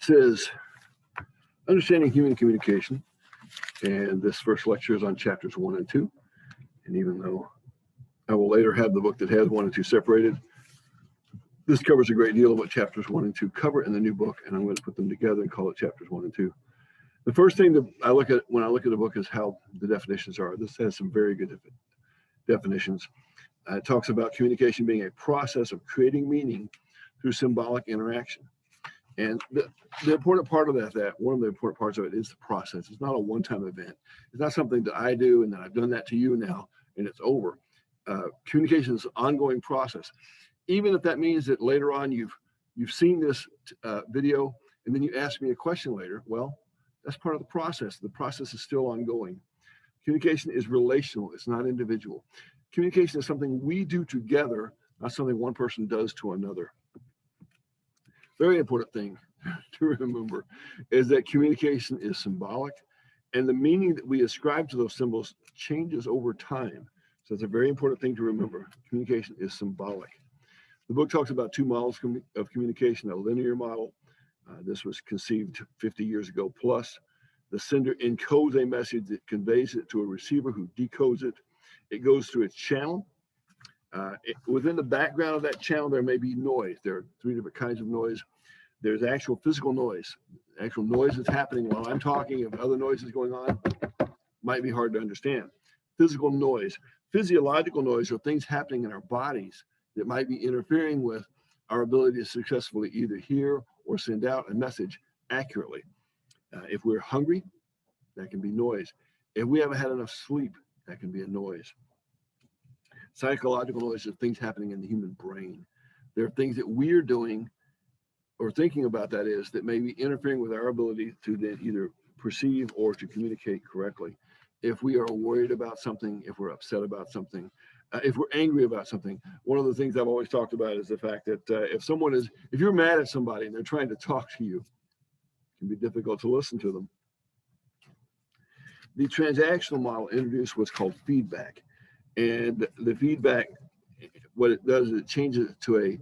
Says Understanding Human Communication, and this first lecture is on chapters 1 and 2. And even though I will later have the book that has 1 and 2 separated, this covers a great deal of what chapters 1 and 2 cover in the new book, and I'm going to put them together and call it chapters 1 and 2. The first thing that I look at when I look at the book is how the definitions are. This has some very good definitions. It talks about communication being a process of creating meaning through symbolic interaction. And the important part of that, one of the important parts of it is the process. It's not a one-time event. It's not something that I do and then I've done that to you now and it's over. Communication is an ongoing process. Even if that means that later on you've seen this video and then you ask me a question later, well, that's part of the process. The process is still ongoing. Communication is relational. It's not individual. Communication is something we do together, not something one person does to another. Very important thing to remember is that communication is symbolic, and the meaning that we ascribe to those symbols changes over time. So it's a very important thing to remember. Communication is symbolic. The book talks about 2 models of communication: a linear model. This was conceived 50 years ago plus. The sender encodes a message that conveys it to a receiver who decodes it. It goes through its channel. Within the background of that channel, there may be noise. There are 3 different kinds of noise. There's actual physical noise. Actual noise that's happening while I'm talking. If other noise is going on, might be hard to understand. Physical noise. Physiological noise are things happening in our bodies that might be interfering with our ability to successfully either hear or send out a message accurately. If we're hungry, that can be noise. If we haven't had enough sleep, that can be a noise. Psychological noise is things happening in the human brain. There are things that we're doing or thinking about, that is, that may be interfering with our ability to then either perceive or to communicate correctly. If we are worried about something, if we're upset about something, if we're angry about something, one of the things I've always talked about is the fact that if you're mad at somebody and they're trying to talk to you, it can be difficult to listen to them. The transactional model introduced what's called feedback. And the feedback, what it does is it changes it to a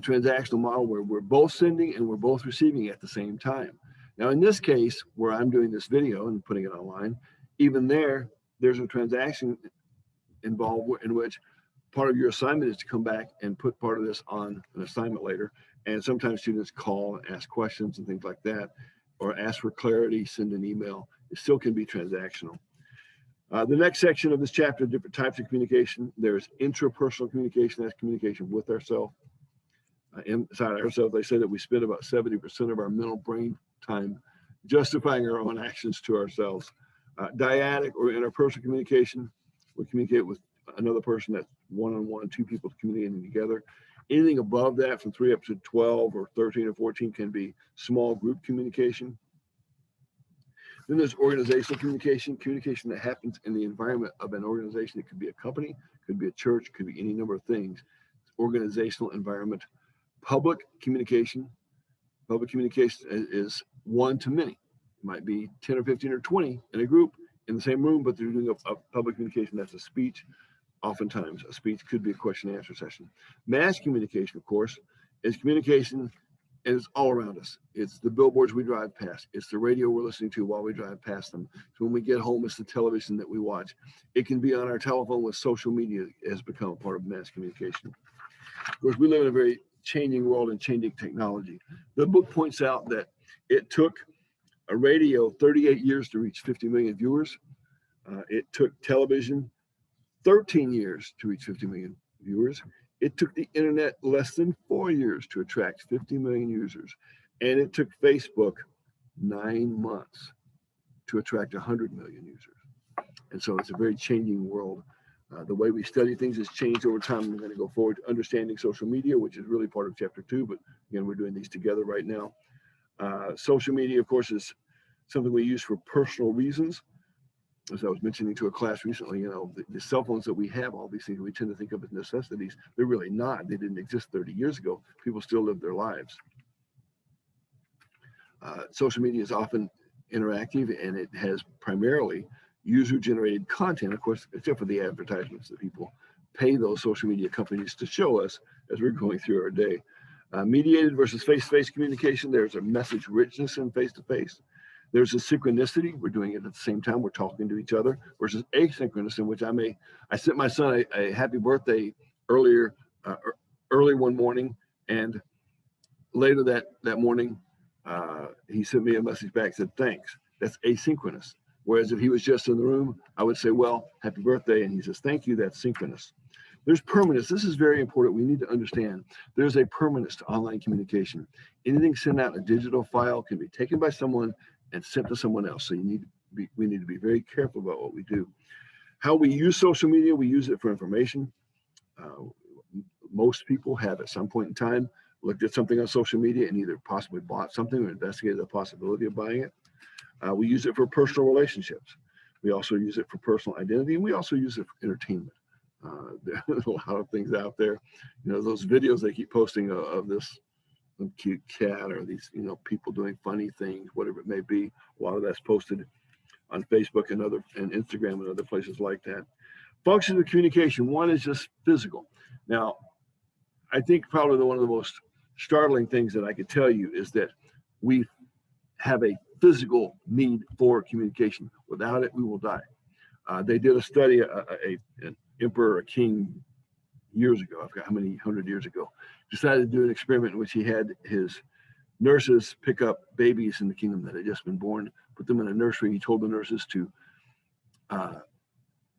transactional model where we're both sending and we're both receiving at the same time. Now, in this case, where I'm doing this video and putting it online, even there's a transaction involved in which part of your assignment is to come back and put part of this on an assignment later. And sometimes students call and ask questions and things like that, or ask for clarity, send an email. It still can be transactional. The next section of this chapter, different types of communication. There's intrapersonal communication, that's communication with ourselves. Inside ourselves, they say that we spend about 70% of our mental brain time justifying our own actions to ourselves. Dyadic or interpersonal communication, we communicate with another person. That's one-on-one, 2 people communicating together. Anything above that, from 3 up to 12 or 13 or 14, can be small group communication. Then there's organizational communication, communication that happens in the environment of an organization. It could be a company, could be a church, could be any number of things. Organizational environment. Public communication is one to many. It might be 10 or 15 or 20 in a group in the same room, but they're doing a public communication. That's a speech. Oftentimes, a speech could be a question and answer session. Mass communication, of course, is communication, and it's all around us. It's the billboards we drive past. It's the radio we're listening to while we drive past them. So when we get home, it's the television that we watch. It can be on our telephone. With social media has become a part of mass communication. Of course, we live in a very changing world and changing technology. The book points out that it took a radio 38 years to reach 50 million viewers. It took television 13 years to reach 50 million viewers. It took the internet less than 4 years to attract 50 million users. And it took Facebook 9 months to attract 100 million users. And so it's a very changing world. The way we study things has changed over time. We're going to go forward to understanding social media, which is really part of chapter 2, but again, we're doing these together right now. Social media, of course, is something we use for personal reasons. As I was mentioning to a class recently, the cell phones that we have, all these things we tend to think of as necessities, they're really not. They didn't exist 30 years ago. People still live their lives. Social media is often interactive, and it has primarily user-generated content, of course, except for the advertisements that people pay those social media companies to show us as we're going through our day. Mediated versus face-to-face communication. There's a message richness in face-to-face. There's a synchronicity. We're doing it at the same time. We're talking to each other versus asynchronous, in which I sent my son a happy birthday early one morning, and later that morning, he sent me a message back, said, thanks. That's asynchronous. Whereas if he was just in the room, I would say, well, happy birthday. And he says, thank you. That's synchronous. There's permanence. This is very important. We need to understand there's a permanence to online communication. Anything sent out in a digital file can be taken by someone and sent to someone else. So we need to be very careful about what we do. How we use social media, we use it for information. Most people have at some point in time looked at something on social media and either possibly bought something or investigated the possibility of buying it. We use it for personal relationships. We also use it for personal identity, and we also use it for entertainment. There's a lot of things out there. Those videos they keep posting of this cute cat or these, people doing funny things, whatever it may be. A lot of that's posted on Facebook and Instagram and other places like that. Functions of communication. One is just physical. Now, I think probably one of the most startling things that I could tell you is that we have a physical need for communication. Without it, we will die. They did a study, an emperor, a king, years ago, I forgot how many 100 years ago, decided to do an experiment in which he had his nurses pick up babies in the kingdom that had just been born, put them in a nursery. He told the nurses to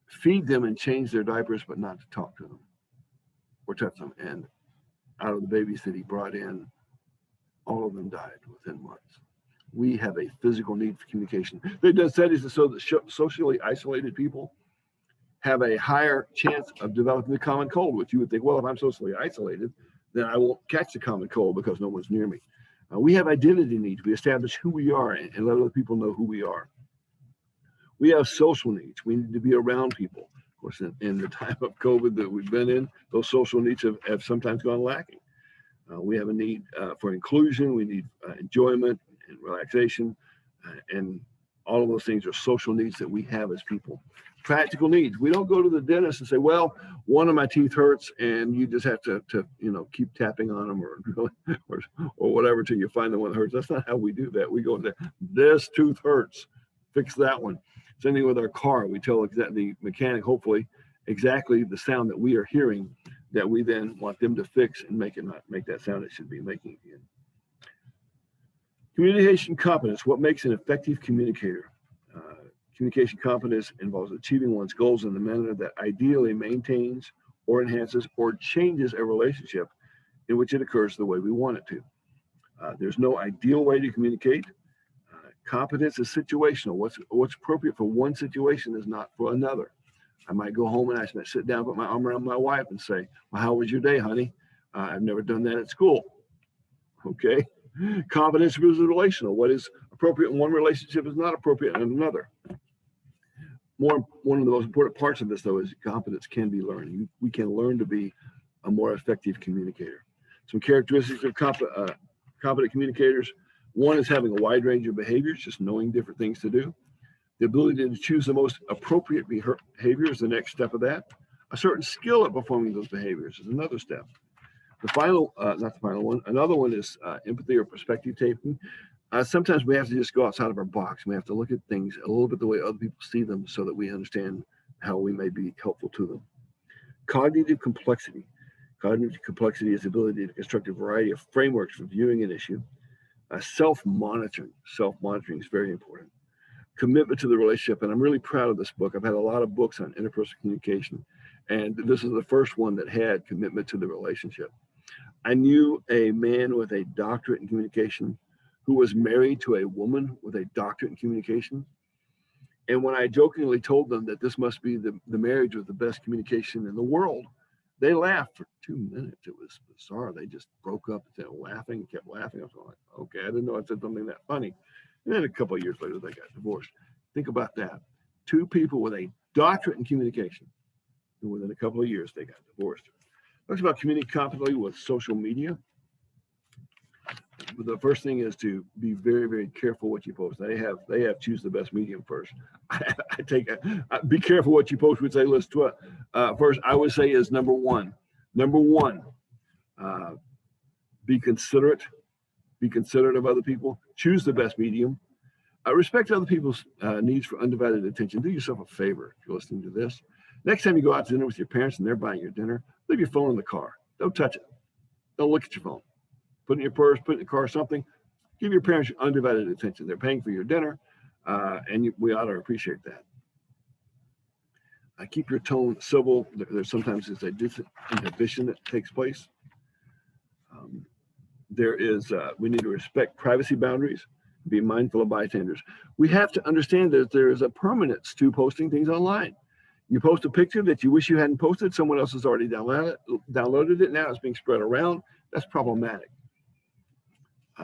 feed them and change their diapers, but not to talk to them or touch them. And out of the babies that he brought in, all of them died within months. We have a physical need for communication. They've done studies that show that socially isolated people have a higher chance of developing the common cold, which you would think, well, if I'm socially isolated, then I won't catch the common cold because no one's near me. We have identity needs. We establish who we are and let other people know who we are. We have social needs. We need to be around people. Of course, in the time of COVID that we've been in, those social needs have sometimes gone lacking. We have a need for inclusion. We need enjoyment and relaxation, and all of those things are social needs that we have as people. Practical needs. We don't go to the dentist and say, well, one of my teeth hurts and you just have to keep tapping on them or whatever till you find the one that hurts. That's not how we do that. We go there, this tooth hurts, fix that one. Same thing with our car. We tell the mechanic, hopefully, exactly the sound that we are hearing that we then want them to fix and make it not make that sound it should be making again. Communication competence. What makes an effective communicator? Communication competence involves achieving one's goals in a manner that ideally maintains or enhances or changes a relationship in which it occurs the way we want it to. There's no ideal way to communicate. Competence is situational. What's appropriate for one situation is not for another. I might go home and I might sit down, put my arm around my wife and say, well, how was your day, honey? I've never done that at school. Okay. Competence is relational. What is appropriate in one relationship is not appropriate in another. One of the most important parts of this, though, is competence can be learned. We can learn to be a more effective communicator. Some characteristics of competent communicators. One is having a wide range of behaviors, just knowing different things to do. The ability to choose the most appropriate behavior is the next step of that. A certain skill at performing those behaviors is another step. The final, not the final one, another one is empathy or perspective taking. Sometimes we have to just go outside of our box. We have to look at things a little bit the way other people see them so that we understand how we may be helpful to them. Cognitive complexity. Cognitive complexity is the ability to construct a variety of frameworks for viewing an issue. Self-monitoring. Self-monitoring is very important. Commitment to the relationship. And I'm really proud of this book. I've had a lot of books on interpersonal communication, and this is the first one that had commitment to the relationship. I knew a man with a doctorate in communication who was married to a woman with a doctorate in communication. And when I jokingly told them that this must be the marriage with the best communication in the world, they laughed for 2 minutes. It was bizarre. They just broke up and kept laughing. I was like, okay, I didn't know I said something that funny. And then a couple of years later, they got divorced. Think about that. Two people with a doctorate in communication, and within a couple of years, they got divorced. Talks about communicating competently with social media. The first thing is to be very, very careful what you post. They have choose the best medium first. Be careful what you post. Would say list to it. First, I would say is number one. Be considerate. Be considerate of other people. Choose the best medium. Respect other people's needs for undivided attention. Do yourself a favor if you're listening to this. Next time you go out to dinner with your parents and they're buying your dinner, leave your phone in the car. Don't touch it. Don't look at your phone. Put it in your purse, put it in the car, something. Give your parents your undivided attention. They're paying for your dinner, and we ought to appreciate that. Keep your tone civil. There's sometimes a inhibition that takes place. We need to respect privacy boundaries, be mindful of bystanders. We have to understand that there is a permanence to posting things online. You post a picture that you wish you hadn't posted, someone else has already downloaded it, now it's being spread around. That's problematic.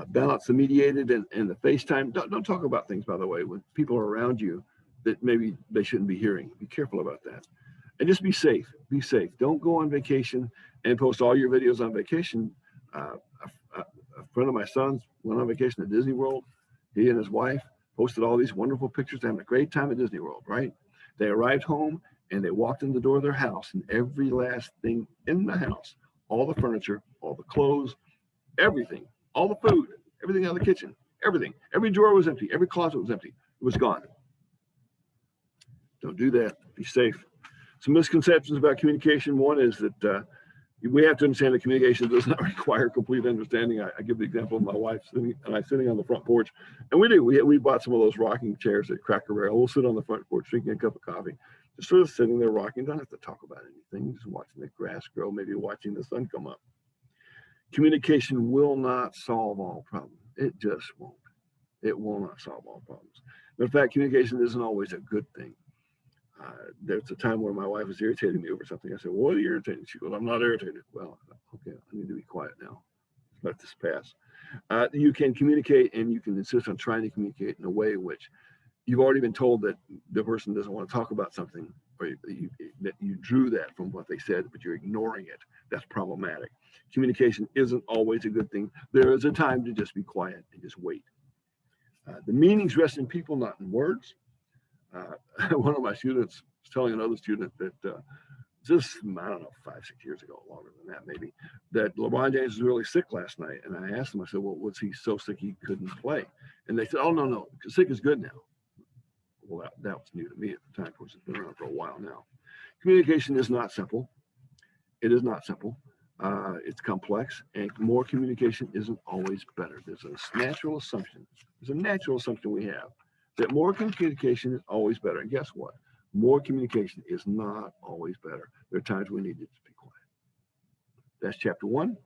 Balance the mediated and the FaceTime. Don't talk about things, by the way, when people are around you that maybe they shouldn't be hearing. Be careful about that. And just be safe. Be safe. Don't go on vacation and post all your videos on vacation. A friend of my son's went on vacation at Disney World. He and his wife posted all these wonderful pictures, having a great time at Disney World, right? They arrived home and they walked in the door of their house, and every last thing in the house, all the furniture, all the clothes, everything, all the food, everything out of the kitchen, everything, every drawer was empty, every closet was empty. It was gone. Don't do that. Be safe. Some misconceptions about communication. One is that we have to understand that communication does not require complete understanding. I give the example of my wife sitting on the front porch, and we do. We bought some of those rocking chairs at Cracker Barrel. We'll sit on the front porch drinking a cup of coffee, just sort of sitting there rocking. Don't have to talk about anything. Just watching the grass grow, maybe watching the sun come up. Communication will not solve all problems. It just won't. It will not solve all problems. In fact, communication isn't always a good thing. There's a time where my wife was irritating me over something. I said, "What are you irritated?" She goes, "I'm not irritated." Well, okay, I need to be quiet now. Let this pass. You can communicate, and you can insist on trying to communicate in a way in which you've already been told that the person doesn't want to talk about something, or that you drew that from what they said, but you're ignoring it. That's problematic. Communication isn't always a good thing. There is a time to just be quiet and just wait. The meanings rest in people, not in words. One of my students was telling another student that just, I don't know, 5-6 years ago, longer than that maybe, that LeBron James was really sick last night. And I asked him, I said, "Well, was he so sick he couldn't play?" And they said, "Oh, no, sick is good now." Well, that was new to me at the time. Of course, it's been around for a while now. Communication is not simple. It is not simple. It's complex, and more communication isn't always better. There's a natural assumption. We have that more communication is always better. And guess what? More communication is not always better. There are times we need to be quiet. That's chapter 1.